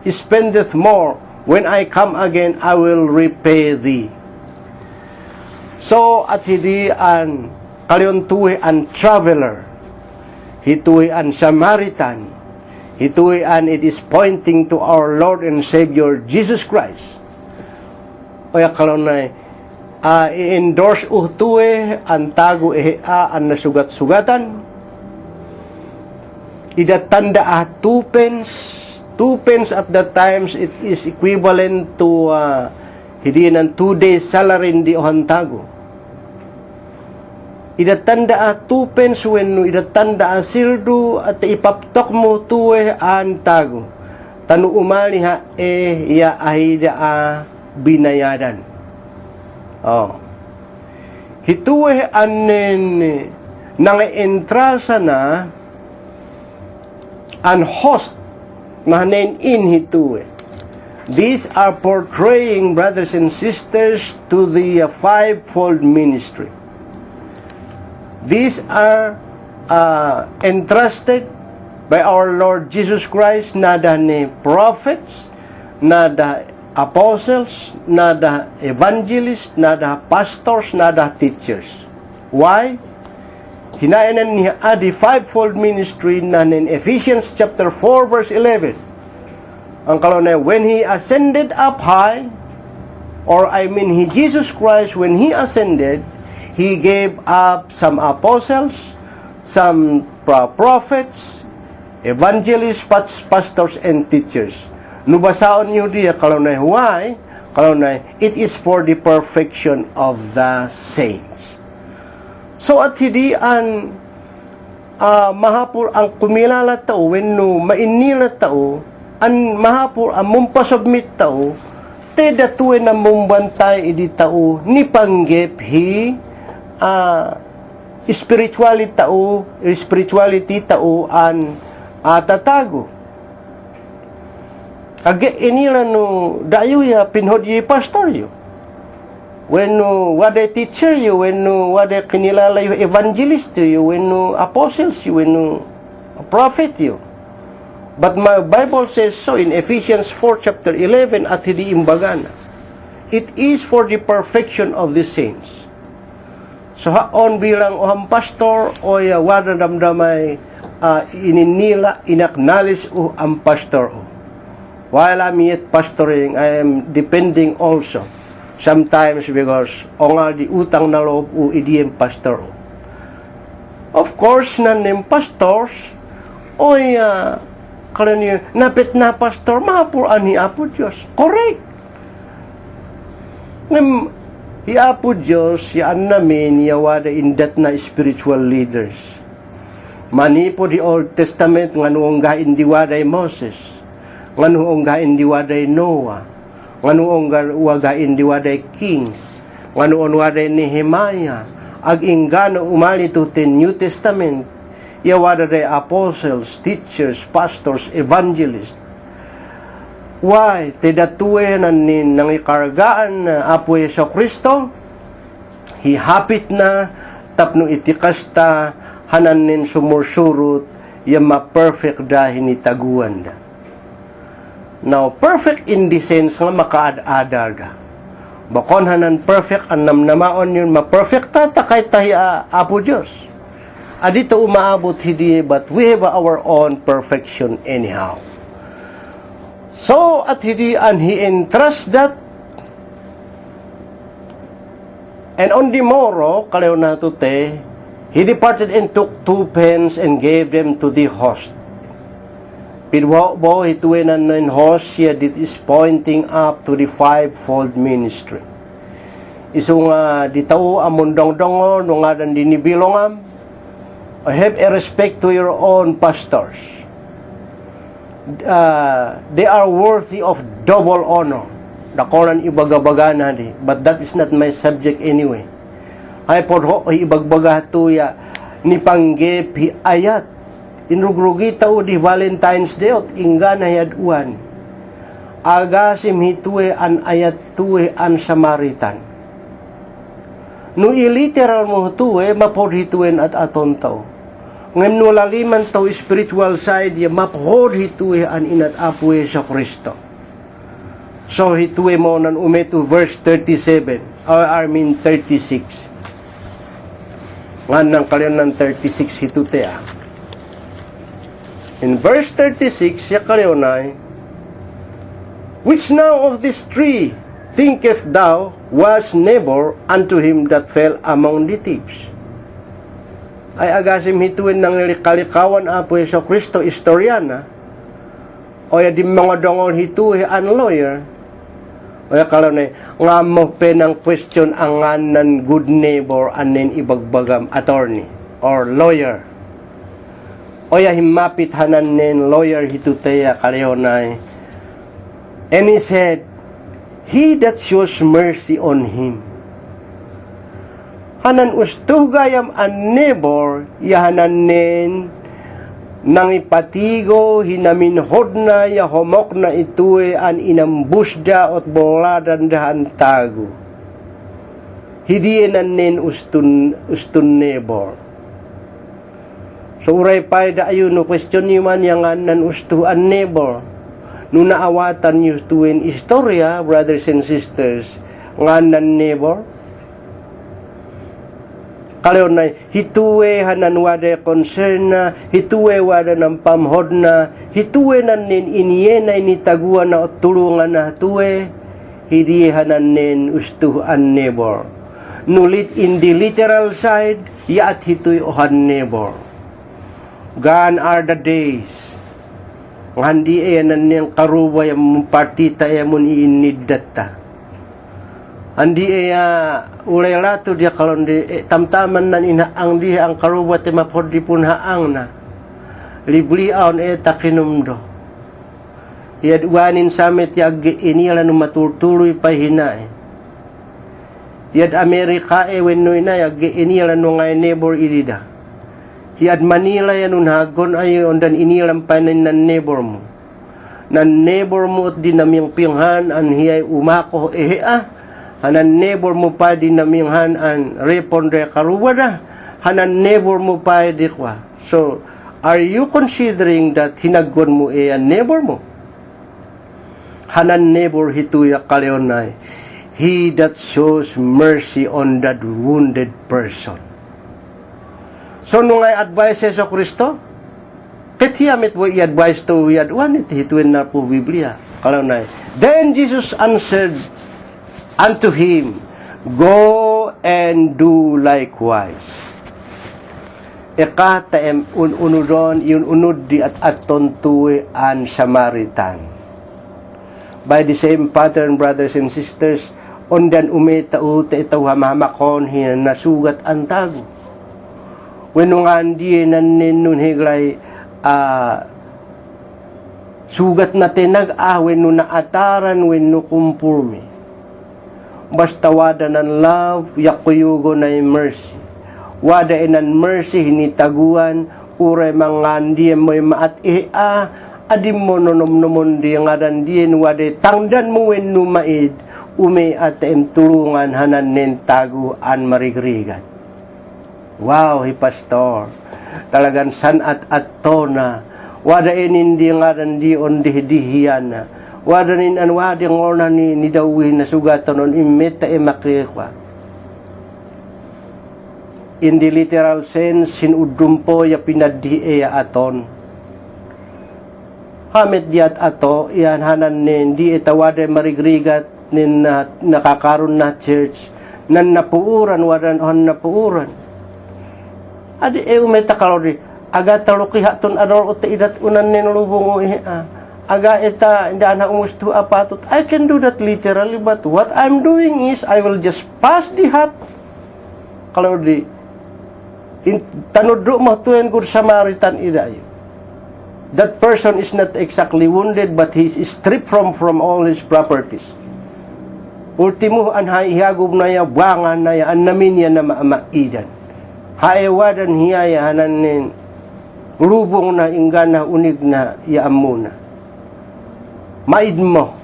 spendeth more, when I come again, I will repay thee. So, at hindi an kaliyon tuwi an traveler, hituwi an Samaritan, hituwi an it is pointing to our Lord and Savior Jesus Christ. Kaya kalon na i-endorse uhtuwi an tago an nasugat-sugatan, idatanda 2 pence. 2 pence at that times it is equivalent to hindi ng 2 days salary di ohantago. Idatanda 2 pence when idatanda sildo at ipaptok mo tuwe ang tago. Tanu umali ha ya ahida binayadan. Oh. Hituwe anen nang entrasa na an host na nen in hituwe. These are portraying, brothers and sisters, to the fivefold ministry. These are entrusted by our Lord Jesus Christ, nada ni prophets, nada apostles, nada evangelists, nada pastors, nada teachers. Why? Hinainan niya the fivefold ministry na in Ephesians chapter 4 verse 11. Ang kalonay, when he ascended up high, or I mean Jesus Christ, when he ascended, he gave up some apostles, some prophets, evangelists, pastors, and teachers. Nubasaon niyo diya, kalonay, why? Kalonay, it is for the perfection of the saints. So at hindi an mahapur ang kumilala tao, when no mainila tao, an mahapur ang mumpasubmit tao, te datuwe na mumbantay idi tao, ni panggep hi spirituality tao an tatago. Age inila no dayo ya pinhod yi pastor yo. When wade teacher you, when wade kinilala you evangelist you, when apostles you, when prophet you. But my Bible says so in Ephesians 4 chapter 11 at hindi imbagana. It is for the perfection of the saints. So haon bilang ohang pastor o wada damdamay ininila, inacknowledge ang pastor o. While I'm yet pastoring, I am depending also. Sometimes because o nga di utang na loob o idiem pastor o. Of course, nanim pastors o Kala niya, napit na pastor, mapuran ni Apo Diyos. Correct. Ngam, hi Apo Diyos, yan namin, yawada in that na spiritual leaders. Mani po di Old Testament, nga noong gain diwaday Moses, nga noong gain diwaday Noah, nga noong gain diwaday Kings, nga noong waday Nehemiah, ag ingano umalito tin New Testament, yawada day apostles, teachers, pastors, evangelists. Why? Tidatuwe na nang ikargaan na Apo Yesu Kristo, hihapit na, tapno itikasta, hanan nin sumursurut, yung ma-perfect dahil nitaguan da. Now, perfect in the sense nga makaad-ada da. Bakon hanan perfect, ang namnamaon yun, ma-perfect takay tahi Apo Diyos. Adito umaabot hindi, but we have our own perfection anyhow. So, at hindi, and he entrusts that, and on the morrow, kalayo na to te, he departed and took 2 pence and gave them to the host. Pinwabo, hituinan ng host, siya dit is pointing up to the 5-fold ministry. Iso nga, ditao amundong-dongo, nung nga dan dinibilongam, have a respect to your own pastors. They are worthy of double honor. Dakonan ibagabaga na di. But that is not my subject anyway. Ay po ibagbaga tuya ni panggep hi ayat. Inrugrugi tao di Valentine's Day at ingana yaduan. Agasim hitue an ayat tuwe an Samaritan. No iliteral mo tuwe mapod hituen at aton tao. Ngayon nulaliman tao spiritual side, ya maphod hituwe an inat Apo Yesu Kristo. So hituwe mo nan umeto verse 37, or I mean 36. Ngan nang kalian ng 36 hitute In verse 36, ya kalian ay, which now of this tree thinkest thou was neighbor unto him that fell among the thieves? Ay agasim hituin ng kalikawan Apo Yesu Kristo, istorya o ya di mga dongol hituhi an lawyer, o ya kalaw na nga mo penang question ang nganan good neighbor anin ibagbagam attorney or lawyer, o ya himapit hanan nin lawyer hituteya kalaw na, and he said, he that shows mercy on him, hanan ustugayam an neighbor, yahanan nin nang ipatigo, hinaminhod na, yahomok na ituwe, an inambusda at boladan dahan tago. Hidienan nin ustun neighbor. So uray pa da ayun no question niyo man yang nan ustu an neighbor. No naawatan niyo tuwin istorya, brothers and sisters, nganan neighbor. Kalaw na hituwe hanan wada concern na, hituwe wada ng pamhod na, hituwe nan nin inyenay ni taguan na at tulungan na tuwe, hindi hanan nin ustuhan neighbor. Nulit in the literal side, yaat hituwe ohan neighbor. Gone are the days. Handi nan niyang karuwa yung partita yung iinid data. Andi ulay lato dia kalon di tamtaman nan inaang di ang karubat mapod di pun haang na libliaon takinumdo yad wanin samet yag inila no matultuloy pa hina yad Amerika wenno ina yag inila no ngay neighbor ilida yad Manila yan hagon ay ondan inilam panin nan neighbor mo at dinaming pinghan an hiyay umako hanan neighbor mo pa di naminghan an repondre karuwada, hanan neighbor mo pa di kwa. So, are you considering that hinagwan mo an neighbor mo? Hanan neighbor hituya kaleonay, he that shows mercy on that wounded person. So, nung ay advice sa Kristo, ket hiyamit mo i-advise to yadwan, hituin na po Biblia. Kaleonay, then Jesus answered unto him, go and do likewise. eka taem unudon yun unod di at aton tuwe an Samaritan. By the same pattern, brothers and sisters, ondan umetao ta itaw hamamakon hinan nasugat ang tago. Wenno nga hindi naninun higlay sugat na tinag-awen no naataran wenno kumpurmi. Basta wada ng love, yakuyugo na mercy. Wada inan mercy, hinitaguan, uray mangandi mo'y maat adim mo nonom di nga dan diin, wada tangdan mo wenno maid, ume at tulungan hanan nentagu an marigrigat. Wow, pastor. Talagang san at tona. Wada hindi nga dan di on dihdihiyan na. Wada nin an wada ngorna ni dawin na sugatan on imeta makikwa. In the literal sense, sinudumpo ya pinaddi aton. Hamit diat ato, yan hanan nin, di itawada marigrigat nin nakakaroon na church, nan napuuran, wadan on napuuran. Adi umeta kalori, aga talukiha ton adol uta idat unan ninulubong aga ita hindi anak umustu apatot. I can do that literally, but what I'm doing is I will just pass the hat. Kalau di tanudro mo tuyan Good Samaritan idayo. That person is not exactly wounded, but he is stripped from all his properties. Ultimo an hihagub na ya buangan na ya an namin ya na maamaidan. Haewadan hiyaya hanan nin lubong na ingana unig na yaamuna. Maid mo.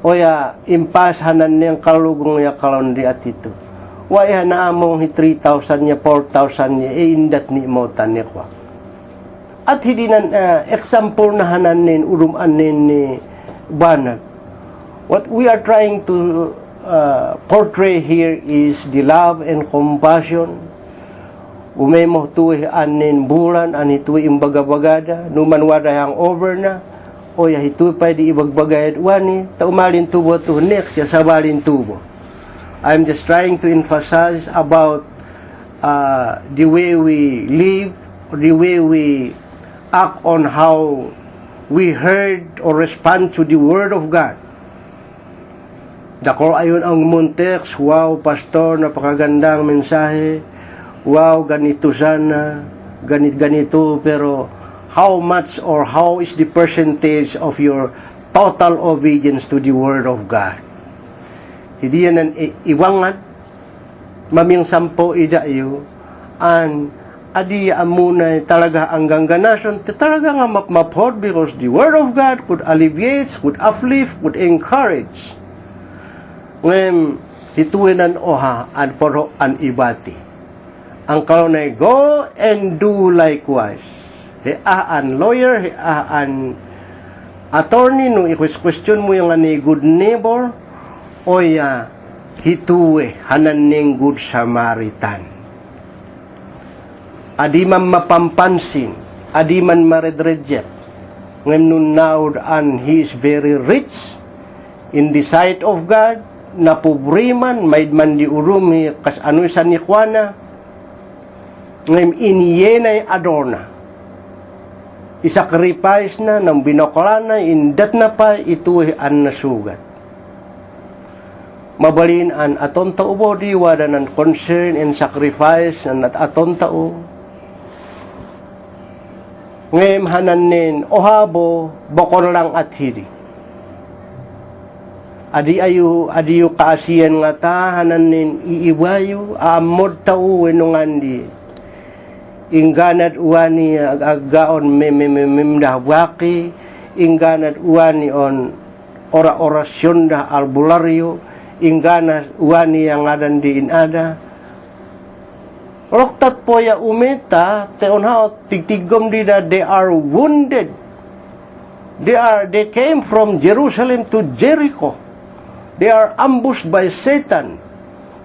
O ya impas hanan niyang kalugong ya kalondi at ito. Waya na among 3,000 niya, 4,000 niya, indat ni imotan niya kwa. At hindi na example na hanan nin, uruman nin ni banag. What we are trying to portray here is the love and compassion. Umemo tuwi anin bulan, ani tuwi imbagabagada, numan wada yang over na, o ya hituwi pa di ibagbagayad, wani, taumalin tubo to next, ya sabalin tubo. I'm just trying to emphasize about the way we live, the way we act on how we heard or respond to the Word of God. Dako ayon ang Montex, wow, pastor, napakagandang mensahe. Wow, ganito sana, ganito, pero how much or how is the percentage of your total obedience to the Word of God? Hindi yan ang iwangan, maming sampo idayo, and adiya amuna talaga ang ganganason, talaga nga mapmapod because the Word of God could alleviate, could uplift, could encourage. Ngayon, hituin ang oha, and poro ang ibati. Ang kalonay, go and do likewise. Hiaan lawyer, hiaan attorney, nung i-question mo yung ani good neighbor, o ya, hituwe, hanan ning Good Samaritan. Adi man mapampansin, adi man maredreject, ngayon nun naud and he is very rich in the sight of God, napobriman, maid man di urumi, kas ano sa nikwana, ngayon iniyenay adorna. Isakripais na, nang binokala na, indat na pa, ituwi an nasugat. Mabalin an aton tao bo, di wada ng concern and sacrifice, na aton tao. Ngayon hananin, ohabo, bokon lang at hiri. Adiyo kaasiyan nga ta, hananin, iiwayo, aamod tao, wenungandi. Ingganad uwani aggaon memdahwaki, ingganad uwani on ora-orasyon dah albularyo, ingganad uwani yang adan di inada. Loktat po ya umeta, teon hao tigtigom di da, they are wounded. They came from Jerusalem to Jericho. They are ambushed by Satan.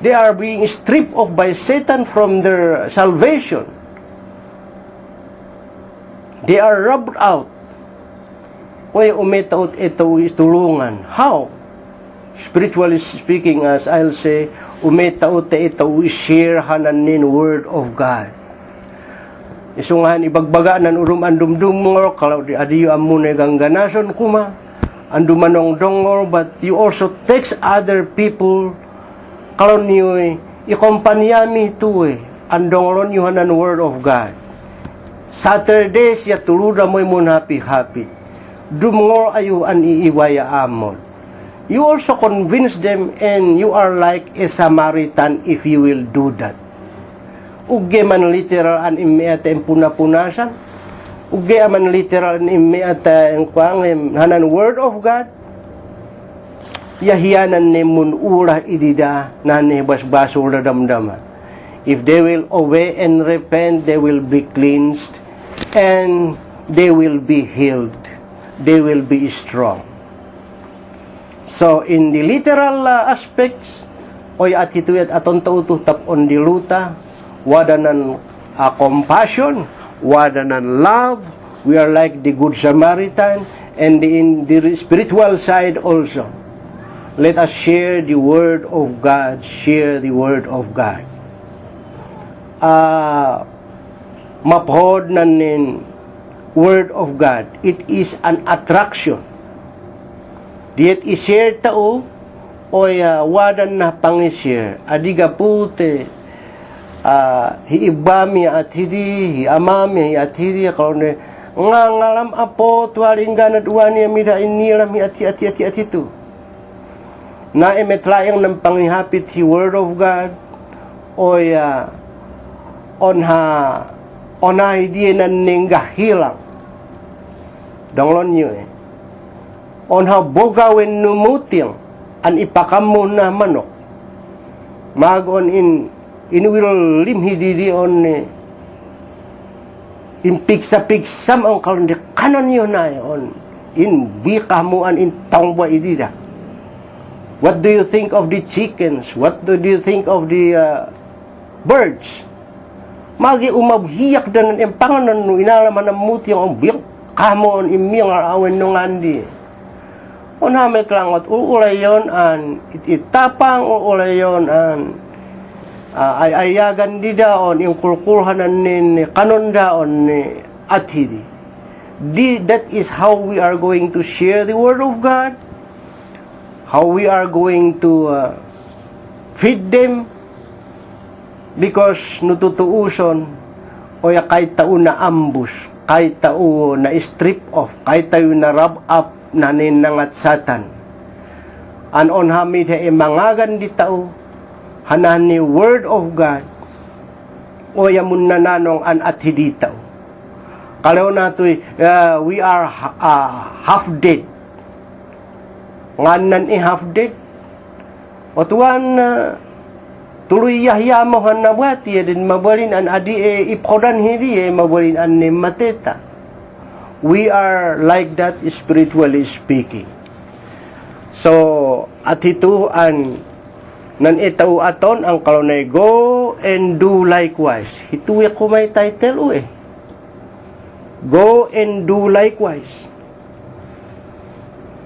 They are being stripped off by Satan from their salvation. They are rubbed out. Why umetaot ito tulungan? How? Spiritually speaking, as I'll say, umetaot ito share hananin Word of God. Isungahan ibagbaga nan urum andumdumor, kalau di adiyo amune gangganason kuma, andumanong dongor, but you also text other people, kalau niyo ikompanyami tu andongoron yuhanan word of God. Saturdays ya tuluda mo'y mun happy. Dumngor ayu an iiwaya amon. You also convince them, and you are like a Samaritan if you will do that. Ugge man literal an imiata ang punapunasan. Ugge man literal an imiata ang hanan word of God. Yahiyanan ni mun ura idida na ni basbasol na damdaman. If they will obey and repent, they will be cleansed, and they will be healed. They will be strong. So, in the literal aspects, oy attitude at aton tauto tap on the luta, wada nan compassion, wada nan love, we are like the Good Samaritan, and in the spiritual side also. Let us share the Word of God, share the Word of God. Maphod nan Word of God, it is an attraction. Diet i-share tao, oy wadan na pang-share. Adiga pute, hiibami at hidi, hiamami at hidi, karon nga ngalam apo, tuwaling ganat uwani, amida inilam, at ito. Na emetlayang ng panghihapit hi Word of God, oy onha hidi na ninggahilang. Danglon nyo onha bogawin numuting an ipakamu na manok magon in will limhididi on in pigsam ang kalon kanon yun na on in bikamuan in tangwa idida. What do you think of the chickens? What do you think of the birds? Magi umabhiyak dan ang panganan no inalaman ng muti ang biyak kamon imiyang arawan nung andi. Onhamet langot uulayon an itapang uulayon an ayagan di daon yung kulkulhanan ni kanon daon ni athidi. That is how we are going to share the Word of God, how we are going to feed them, because nututuuson o kahit tao na ambush, kahit tao na strip off, kahit tao na rub up na ninangat satan. Anon hamid mangagan di tao hanan ni Word of God o yamun nananong an athidi tao. Kalaw na to'y we are half dead. Nganan half dead. O tuwan tuloy yahyamohan na buhati din mabalin an adi ipodan hindi mabalin an ni mateta. We are like that spiritually speaking. So, at ito an nan itaw aton ang kalonay go and do likewise. Ito ko may title Go and do likewise.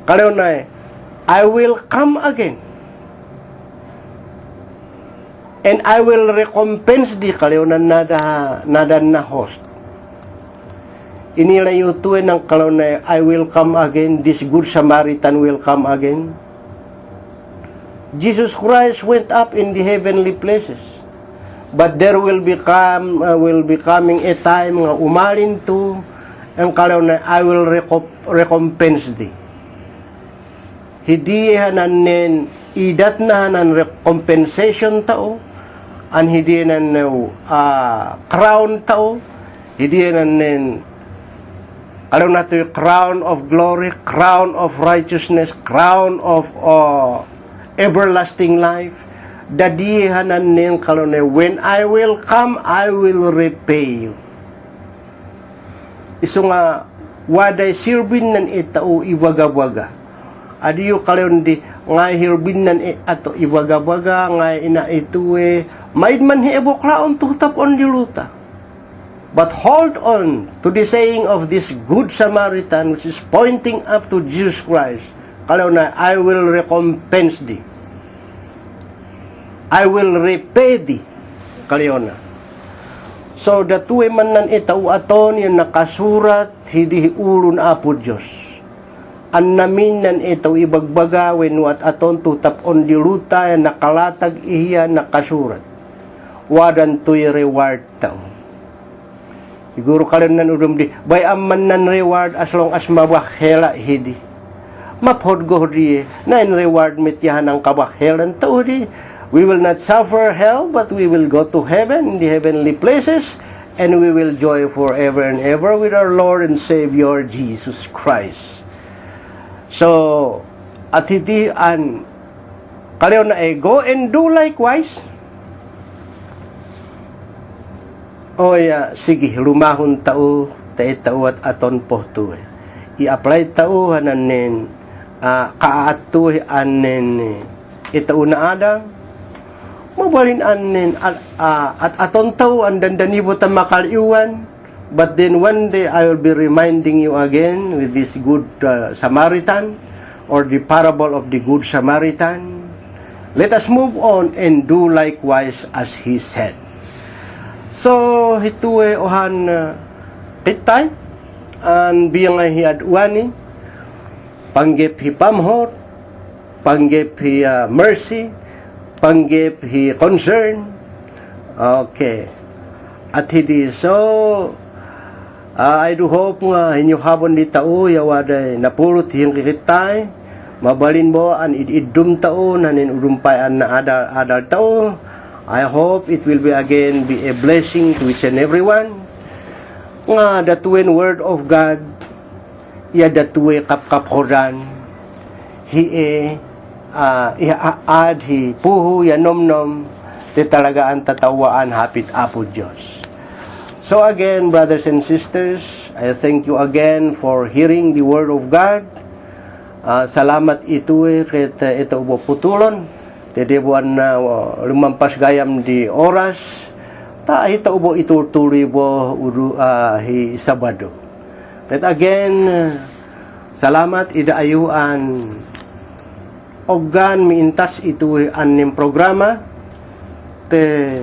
Kalonay, I will come again. And I will recompense di kalyonan nada na host. Inilayo tuwin ng kalonay, I will come again, this Good Samaritan will come again. Jesus Christ went up in the heavenly places. But there will be coming a time nga umalin to, ang kalonay, I will recompense thee. Hindi hanan idat na hanan recompensation tao, an hindi hanan crown tao, hindi hanan alam nato yung crown of glory, crown of righteousness, crown of everlasting life. Dadihanan niyang kalone, when I will come, I will repay you. Iso nga, waday sirbin nan itao iwaga-waga. Adiyo kalon di, nga hirbin nan ato iwaga-waga, nga ina ituwe, maid man hieboklaon tutap on diluta. But hold on to the saying of this Good Samaritan, which is pointing up to Jesus Christ. Kalaw na, I will recompense thee. I will repay thee. Kalaw na. So, datuwe man nan itau aton yung nakasurat, hindi ulo na apo Diyos. An namin nan itau ibagbaga, when at aton tutap on diluta, yung nakalatag iya nakasurat. Wadan to'y reward tao. Siguro kalan nan udum di, bay amman nan reward as long as mabahela hindi. Maphod go di, na in reward mityahan ang kabahelan tao di. We will not suffer hell, but we will go to heaven, in the heavenly places, and we will joy forever and ever with our Lord and Savior, Jesus Christ. So, at hindi an, kalayo na go and do likewise. O sige, lumahon tao, tao at aton po to. I-apply tao, hananin, kaatu, anin, itao na adang, mabalin anin at aton tao ang dandanibo ta makaliwan, but then one day I will be reminding you again with this good Samaritan or the parable of the good Samaritan. Let us move on and do likewise as he said. So hituwe ohan kitay an biyang hiadwani panggep hi pamhot, panggep hi mercy, panggep hi concern. Okay. At hindi so I do hope nga inyo habon di tao yawaday napulot hiyang kikitay mabalin mo an ididum tao nanin udumpayan na adal tao. I hope it will be again be a blessing to each and everyone. Nga datuin word of God ya datuwe kapkaphodan hi ad hi puhu ya nomnom ti talaga ang tatawaan hapit apo Diyos. So again, brothers and sisters, I thank you again for hearing the word of God. Salamat ito ket ito ubo putulon. Tedebuan na lumampas gayam di oras. Ta ito ubo itutuloy bo hi Sabado. But again, salamat idaayuan oggan miintas ito anim programa te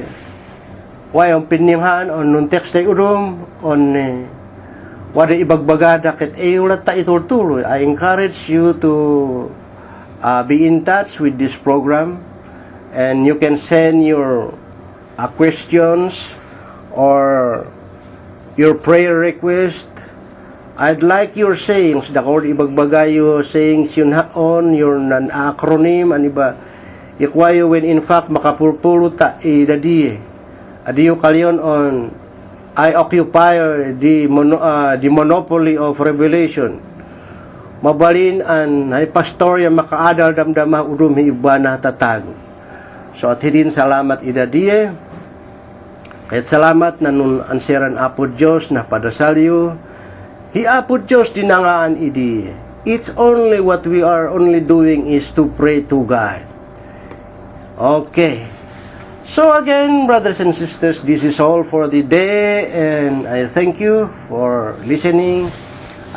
wayong pinimhan on nun text ay udum on wada ibagbagada ket ulat ta itutuloy. I encourage you to be in touch with this program, and you can send your questions or your prayer request. I'd like your sayings, dakor ibagbagayo sayings yun haon, your acronym, aniba, ikwayo when in fact makapulpulo ta idadi. Adiyo kalyon on, I occupy the monopoly of revelation. Mabalin an ay pastorya makaadal damdama udum hi ibana tatag. So at hidin salamat idadiye. Kahit salamat na nun anseran apo Diyos na padasalyo. Hi apo Diyos dinangaan idi. It's only what we are only doing is to pray to God. Okay. So again, brothers and sisters, this is all for the day, and I thank you for listening.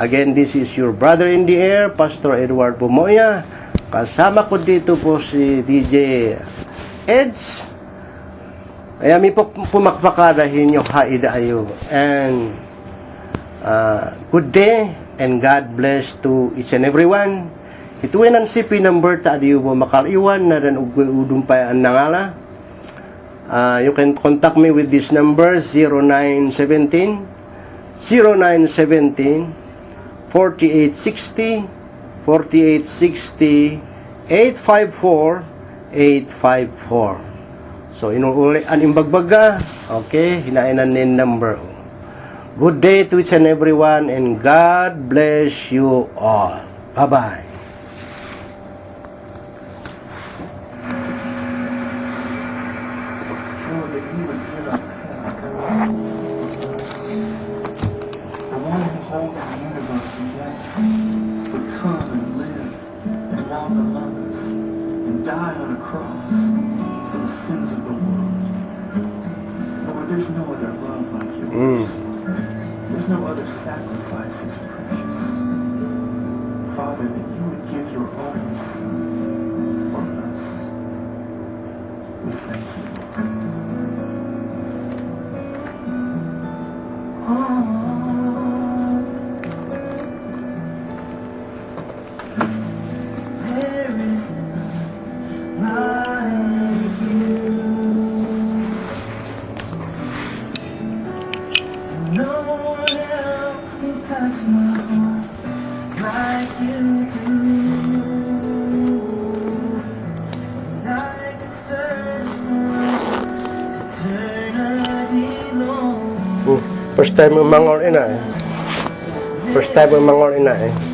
Again, this is your brother in the air, Pastor Edward Pumoya. Kasama ko dito po si DJ Eds. Kaya mi po pumakpakadahin nyo haida ayo. And good day and God bless to each and everyone. Ituin ang sipi number ta adiyo po makaliwan na dan udumpay ang nangala. You can contact me with this number 0917 4860 854 854. So inuuli an imbagbaga. Okay, hinainan nin number. Good day to each and everyone, and God bless you all. Bye-bye. There's no other love like yours. There's no other sacrifice as precious. Father, that you would give your only Son for us. We thank you, Lord. like you do. And I could search for eternity long. First time umangol ina eh. First time umangol ina eh.